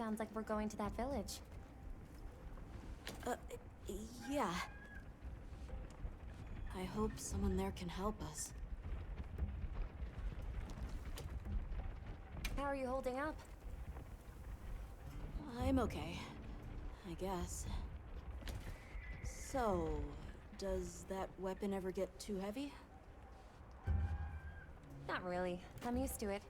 sounds like we're going to that village. Yeah. I hope someone there can help us. How are you holding up? I'm okay, I guess. So, does that weapon ever get too heavy? Not really. I'm used to it.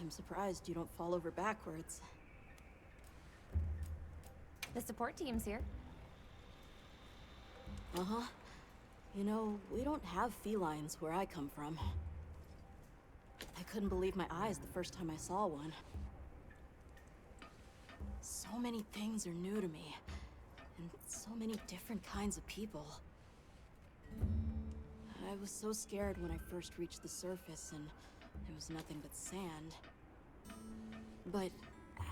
I'm surprised you don't fall over backwards. The support team's here. Uh-huh. You know, we don't have felines where I come from. I couldn't believe my eyes the first time I saw one. So many things are new to me, and so many different kinds of people. I was so scared when I first reached the surface, and there was nothing but sand. But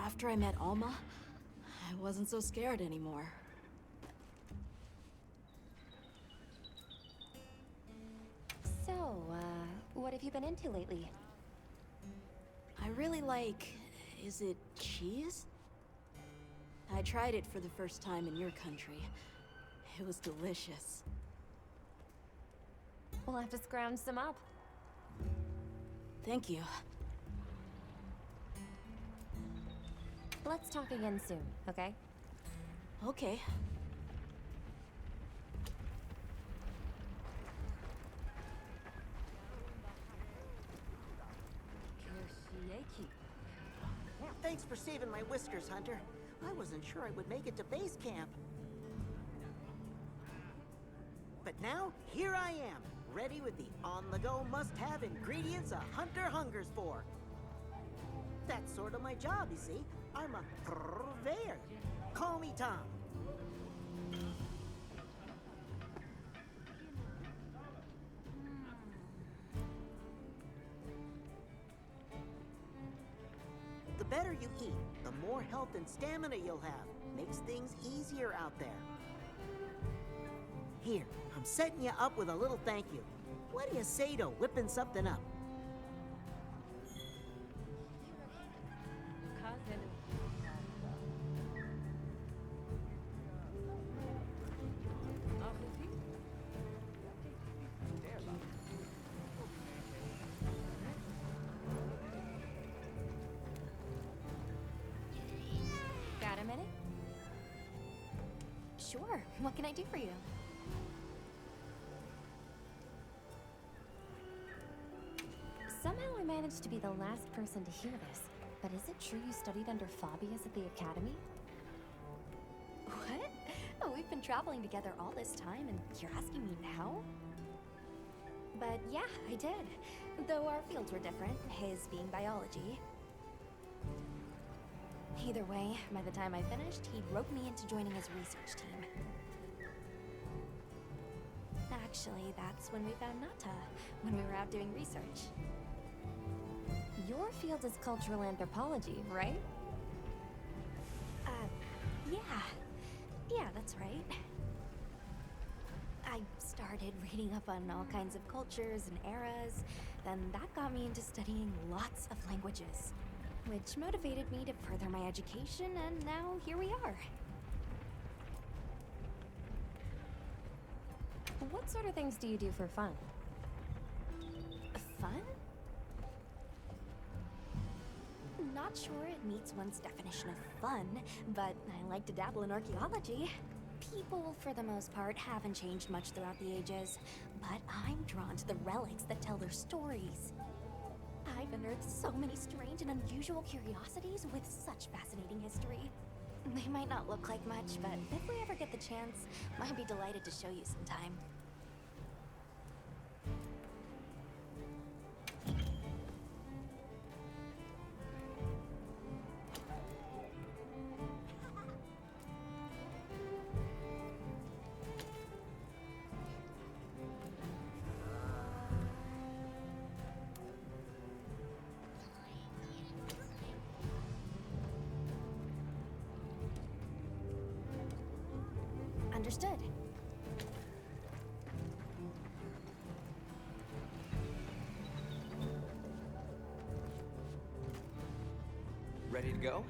after I met Alma, I wasn't so scared anymore. So, what have you been into lately? I really like... is it cheese? I tried it for the first time in your country. It was delicious. We'll have to scrounge some up. Thank you. Let's talk again soon, okay? Okay. Thanks for saving my whiskers, Hunter. I wasn't sure I would make it to base camp. But now, here I am, ready with the on-the-go must-have ingredients a hunter hungers for. That's sort of my job, you see. I'm a purveyor. Call me Tom. The better you eat, the more health and stamina you'll have. Makes things easier out there. Here, I'm setting you up with a little thank you. What do you say to whipping something up? Got a minute? Sure. What can I do for you? Somehow I managed to be the last person to hear this. But is it true you studied under Fabius at the academy? What? Oh, we've been traveling together all this time, and you're asking me now? But yeah, I did. Though our fields were different, his being biology. Either way, by the time I finished, he'd roped me into joining his research team. Actually, that's when we found Nata, when we were out doing research. Your field is cultural anthropology, right? Yeah. Yeah, that's right. I started reading up on all kinds of cultures and eras, then that got me into studying lots of languages, which motivated me to further my education, and now here we are. What sort of things do you do for fun? Fun? Not sure it meets one's definition of fun, but I like to dabble in archaeology. People, for the most part, haven't changed much throughout the ages, but I'm drawn to the relics that tell their stories. I've unearthed so many strange and unusual curiosities with such fascinating history. They might not look like much, but if we ever get the chance, I'd be delighted to show you sometime. Understood. ready to go?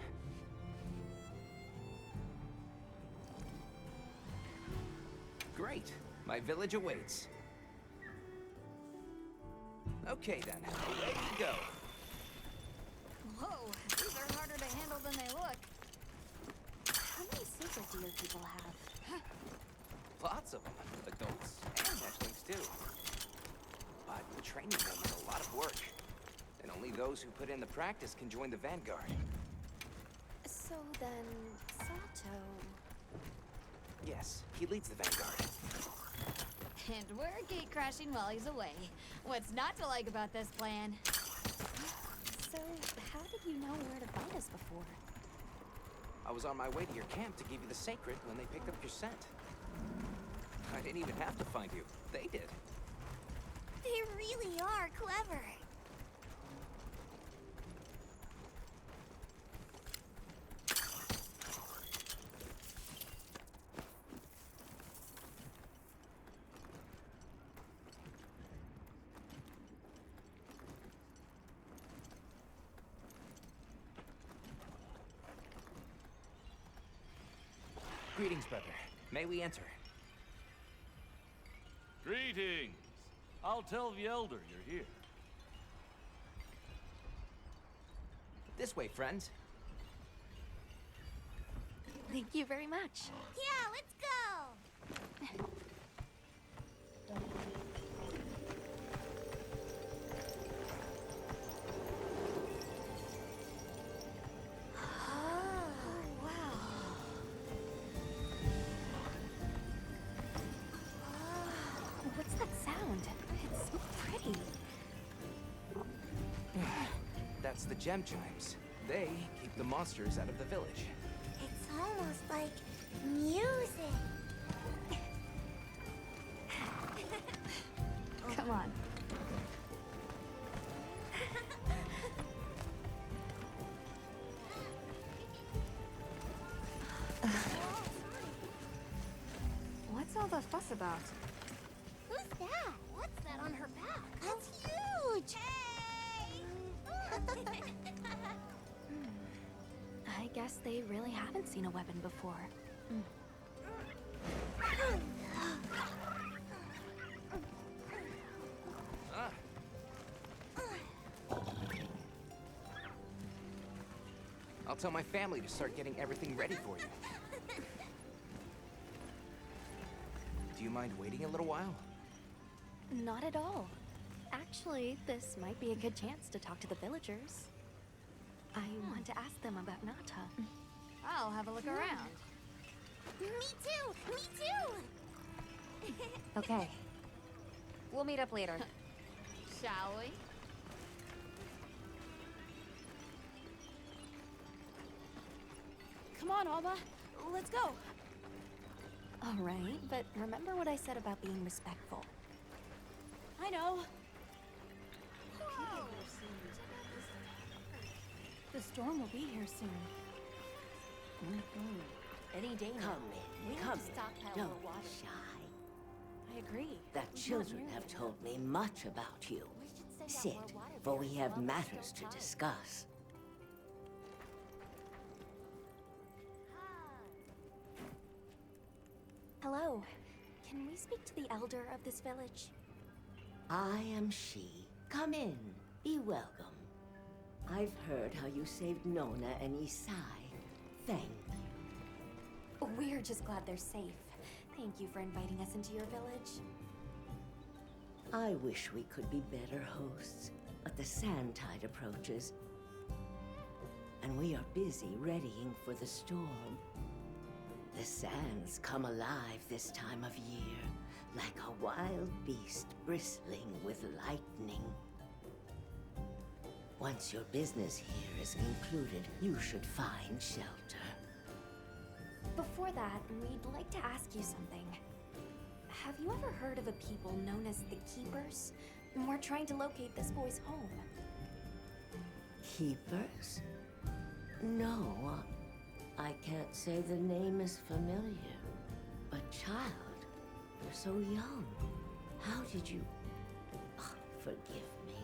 Great. My village awaits. Okay then, ready to go. Whoa, these are harder to handle than they look. How many super deer people have? Lots of them, adults and hatchlings too. But training them is a lot of work. And only those who put in the practice can join the Vanguard. So then, Sato... Yes, he leads the Vanguard. And we're gate crashing while he's away. What's not to like about this plan? So, how did you know where to find us before? I was on my way to your camp to give you the sacred when they picked up your scent. I didn't even have to find you. They did. They really are clever. Greetings, brother. May we enter? Greetings. I'll tell the Elder you're here. This way, friends. Thank you very much. Yeah, let's go! What's that sound? It's so pretty. That's the gem chimes. They keep the monsters out of the village. It's almost like music. Come on. What's all the fuss about? Who's that? What's that on her back? That's huge! Hey! I guess they really haven't seen a weapon before. Ah. I'll tell my family to start getting everything ready for you. Do you mind waiting a little while? Not at all. Actually, this might be a good chance to talk to the villagers. I want to ask them about Nata. I'll have a look around. Me too! Me too! Okay. We'll meet up later. Shall we? Come on, Alma. Let's go. All right, but remember what I said about being respectful. I know. The storm will be here soon. Any day now. Come in, We come have to in. stockpile Don't more water. be shy. I agree. The We've not children nearly have enough. told me much about you. We should send out Sit, more water for bears we have while we're matters still to time. discuss. Hello. Can we speak to the elder of this village? I am she. Come in. Be welcome. I've heard how you saved Nona and Isai. Thank you. We're just glad they're safe. Thank you for inviting us into your village. I wish we could be better hosts, but the sand tide approaches. And we are busy readying for the storm. The sands come alive this time of year, like a wild beast bristling with lightning. Once your business here is concluded, you should find shelter. Before that, we'd like to ask you something. Have you ever heard of a people known as the Keepers? We're trying to locate this boy's home. Keepers? No, I can't say the name is familiar. But child, you're so young. How did you... Oh, forgive me.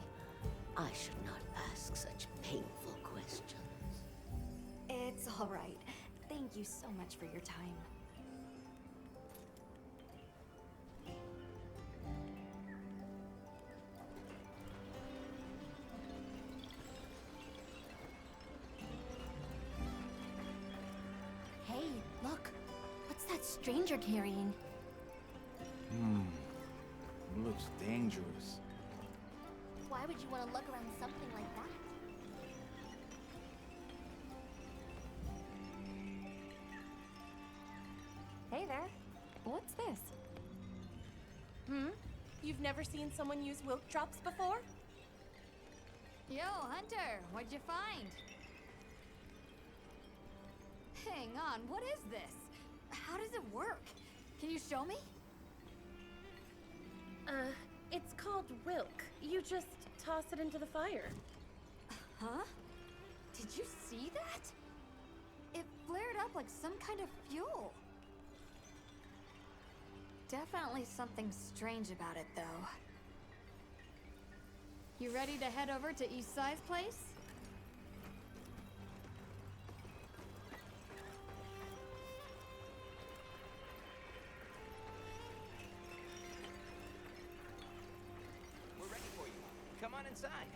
I should not ask such painful questions. All right. Thank you so much for your time. Hey, look. What's that stranger carrying? Looks dangerous. Why would you want to look around something like that? Hey there. What's this? You've never seen someone use wilk drops before? Yo, Hunter, what'd you find? Hang on, what is this? How does it work? Can you show me? It's called wilk. You just toss it into the fire. Huh? Did you see that? It flared up like some kind of fuel. Definitely something strange about it, though. You ready to head over to East Side's place? We're ready for you. Come on inside.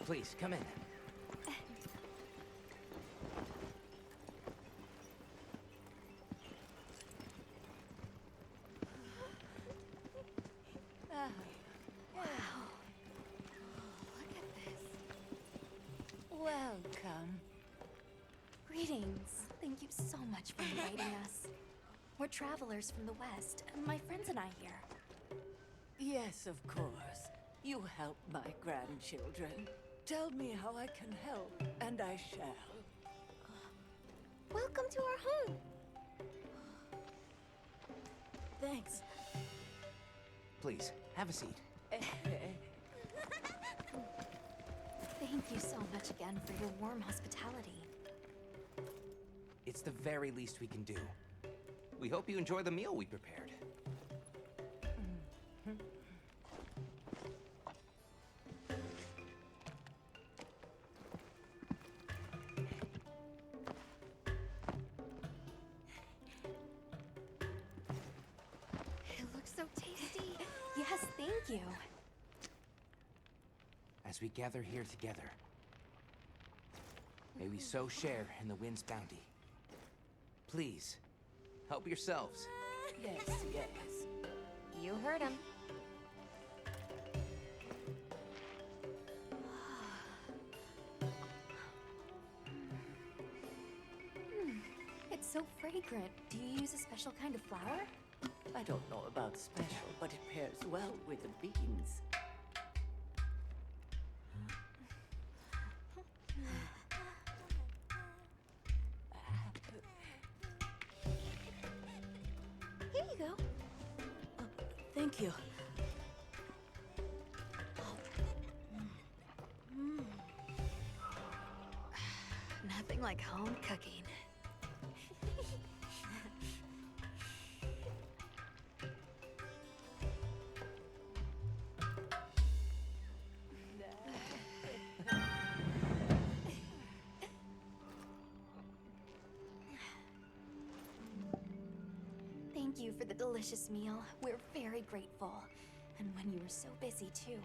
Please, come in. Look at this. Welcome. Greetings. Thank you so much for inviting us. We're travelers from the West, and my friends and I here. Yes, of course. You help my grandchildren. Tell me how I can help, and I shall. Welcome to our home. Thanks. Please, have a seat. Thank you so much again for your warm hospitality. It's the very least we can do. We hope you enjoy the meal we prepared. It looks so tasty. Yes, thank you. As we gather here together, may we so share in the wind's bounty. Please, help yourselves. Yes, yes. You heard him. It's so fragrant. Do you use a special kind of flower? I don't know about special, but it pairs well with the beans. Here you go. Thank you. Nothing like home cooking. Thank you for the delicious meal. We're very grateful. And when you were so busy, too.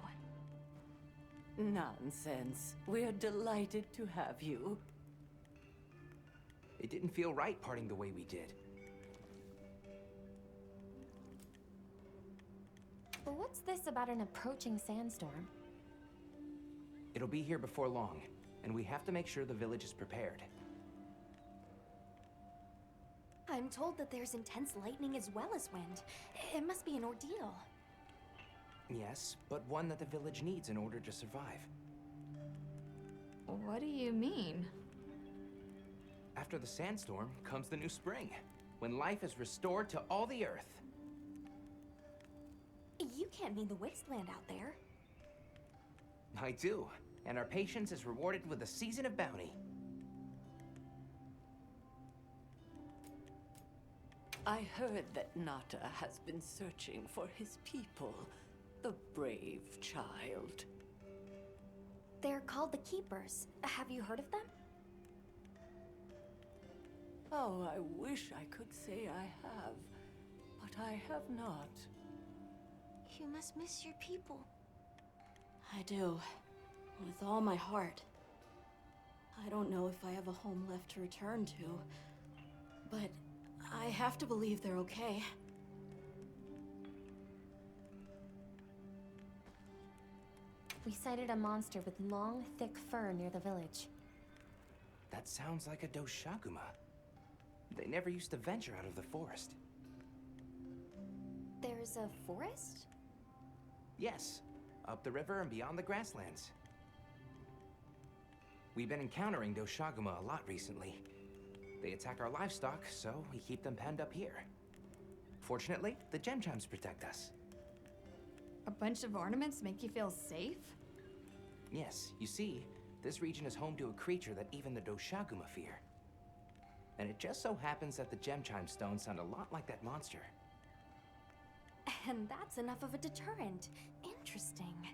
Nonsense. We're delighted to have you. It didn't feel right parting the way we did. But what's this about an approaching sandstorm? It'll be here before long, and we have to make sure the village is prepared. I'm told that there's intense lightning as well as wind. It must be an ordeal. Yes, but one that the village needs in order to survive. What do you mean? After the sandstorm comes the new spring, when life is restored to all the earth. You can't mean the wasteland out there. I do, and our patience is rewarded with a season of bounty. I heard that Nata has been searching for his people, the brave child. They're called the Keepers. Have you heard of them? Oh, I wish I could say I have, but I have not. You must miss your people. I do. With all my heart. I don't know if I have a home left to return to, but I have to believe they're okay. We sighted a monster with long, thick fur near the village. That sounds like a Doshaguma. They never used to venture out of the forest. There's a forest? Yes, up the river and beyond the grasslands. We've been encountering Doshaguma a lot recently. They attack our livestock, so we keep them penned up here. Fortunately, the gem chimes protect us. A bunch of ornaments make you feel safe? Yes, you see, this region is home to a creature that even the Doshaguma fear. And it just so happens that the gem chime stones sound a lot like that monster. And that's enough of a deterrent. Interesting.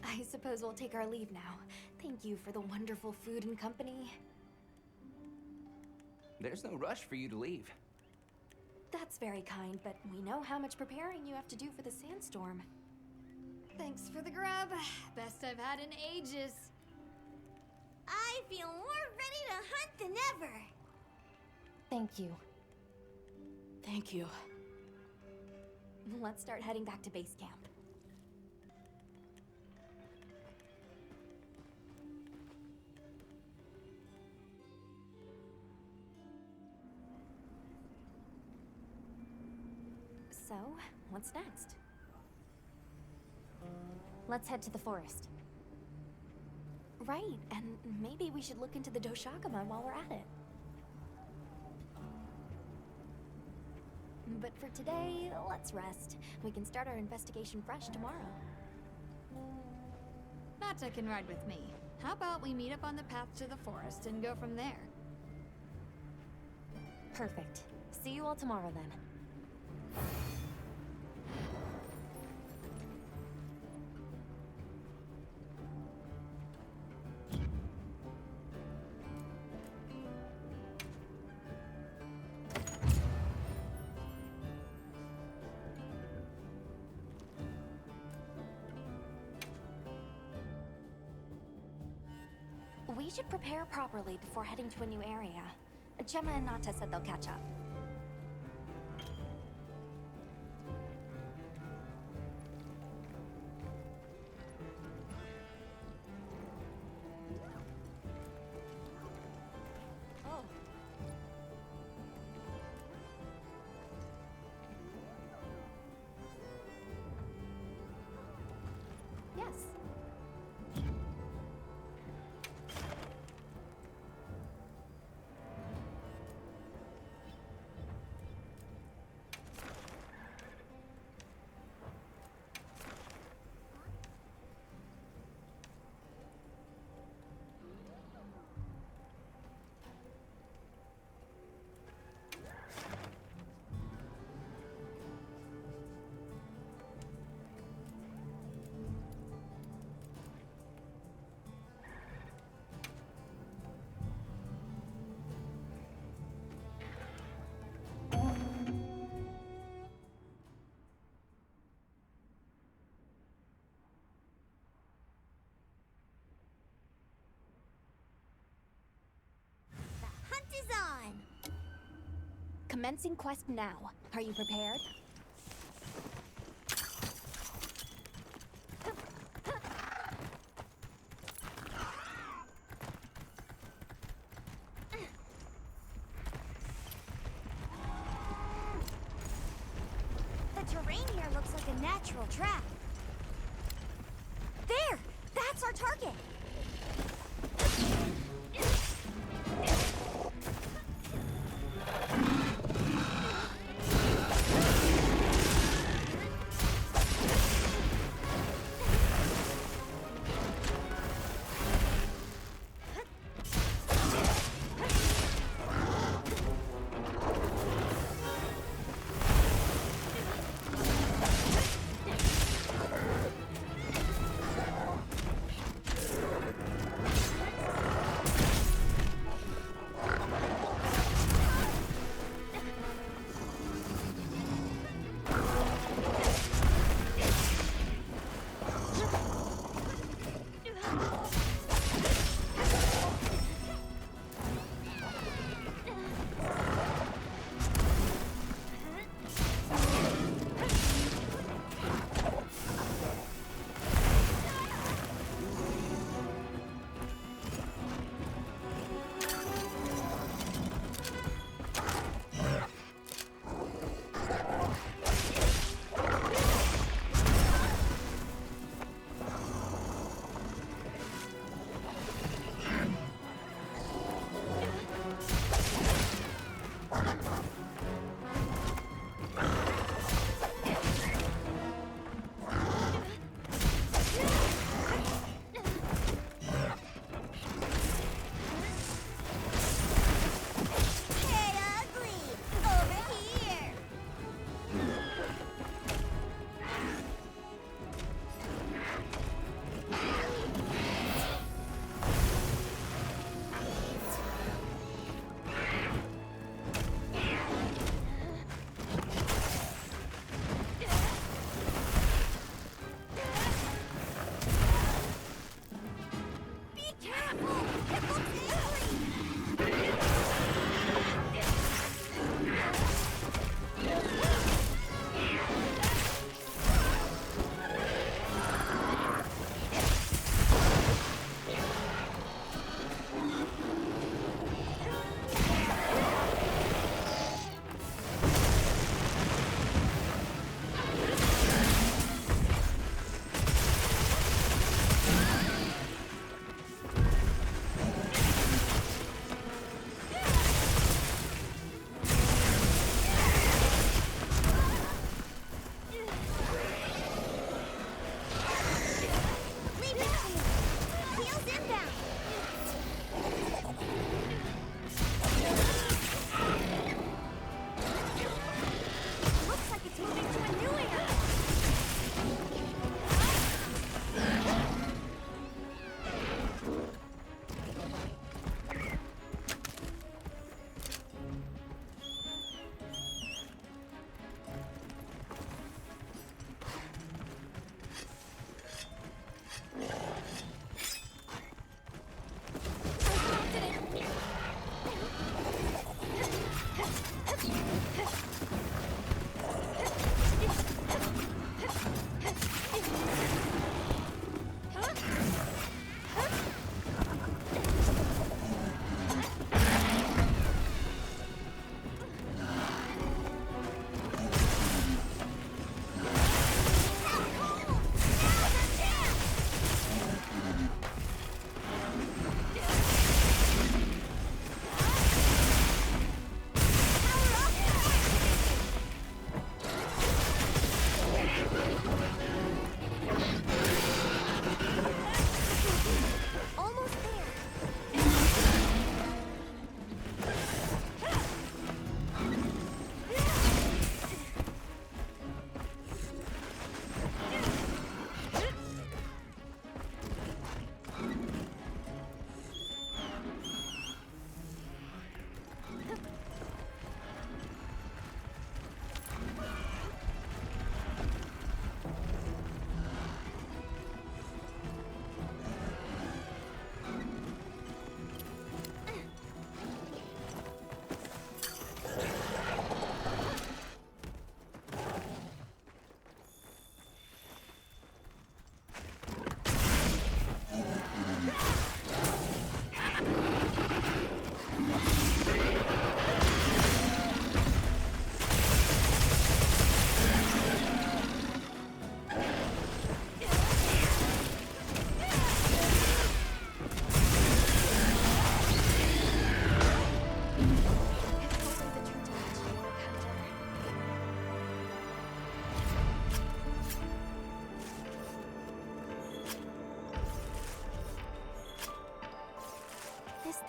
I suppose we'll take our leave now. Thank you for the wonderful food and company. There's no rush for you to leave. That's very kind, but we know how much preparing you have to do for the sandstorm. Thanks for the grub. Best I've had in ages. I feel more ready to hunt than ever. Thank you. Thank you. Let's start heading back to base camp. So, what's next? Let's head to the forest. Right, and maybe we should look into the Doshaguma while we're at it. But for today, let's rest. We can start our investigation fresh tomorrow. Nata can ride with me. How about we meet up on the path to the forest and go from there? Perfect. See you all tomorrow then. We should prepare properly before heading to a new area. Gemma and Nata said they'll catch up. Oh. Yes. Is on! Commencing quest now. Are you prepared? The terrain here looks like a natural trap. There! That's our target!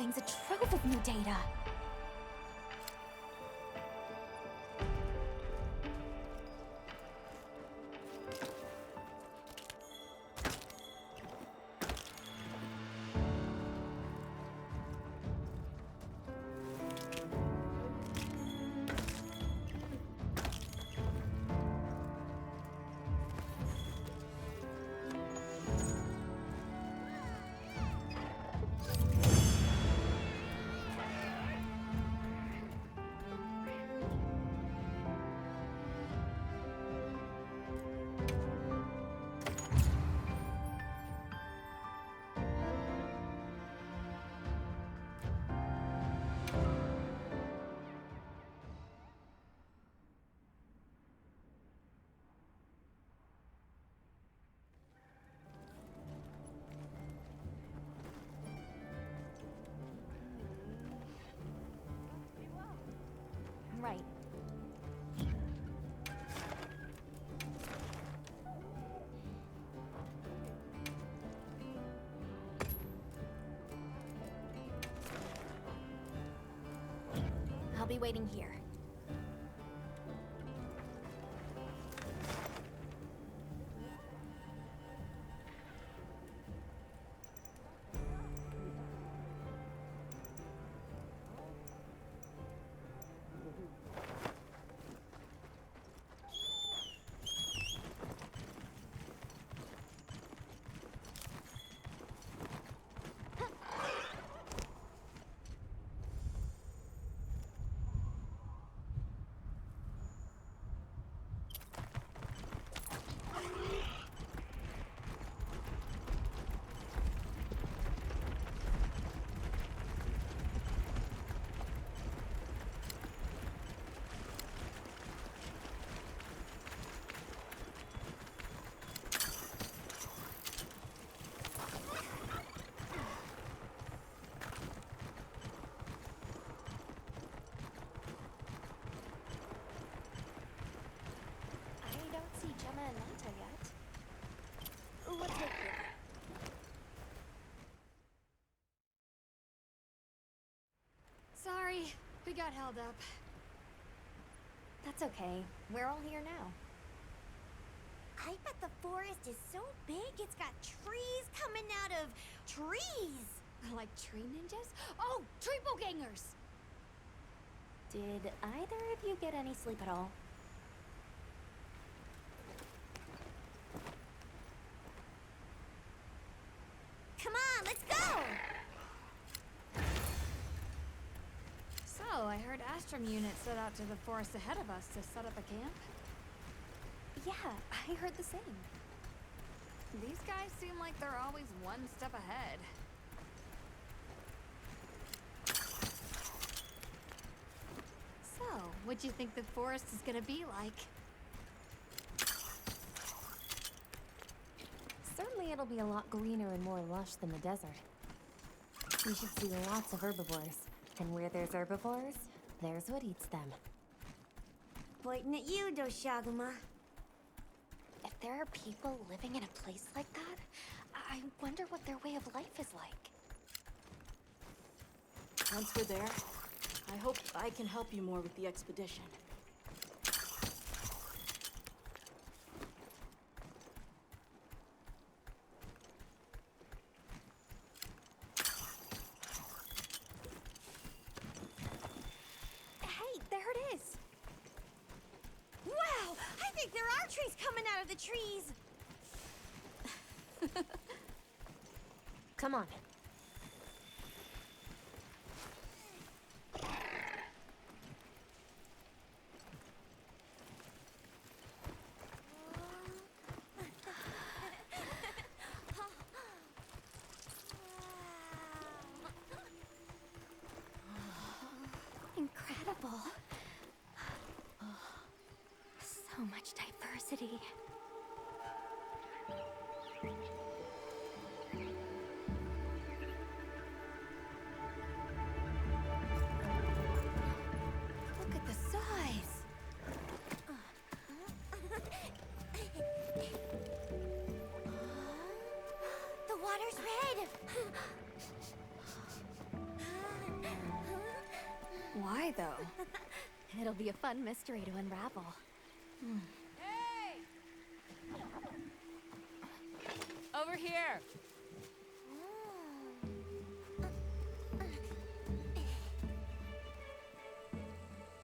thing's a trove of new data. Right. I'll be waiting here. Gemma and Nata yet. Let's wait here. Sorry, we got held up. That's okay. We're all here now. I bet the forest is so big it's got trees coming out of trees. Like tree ninjas? Oh, triple-gangers! Did either of you get any sleep at all? Come on, let's go! So, I heard Astrum unit set out to the forest ahead of us to set up a camp. Yeah, I heard the same. These guys seem like they're always one step ahead. So, what'd you think the forest is gonna be like? Certainly it'll be a lot greener and more lush than the desert. We should see lots of herbivores. And where there's herbivores, there's what eats them. Pointing at you, Doshaguma. If there are people living in a place like that, I wonder what their way of life is like. Once we're there, I hope I can help you more with the expedition. Hey, there it is. Wow, I think there are trees coming out of the trees. Come on. Incredible. So much diversity. Look at the size! The water's red. why, though? It'll be a fun mystery to unravel. Hey! Over here!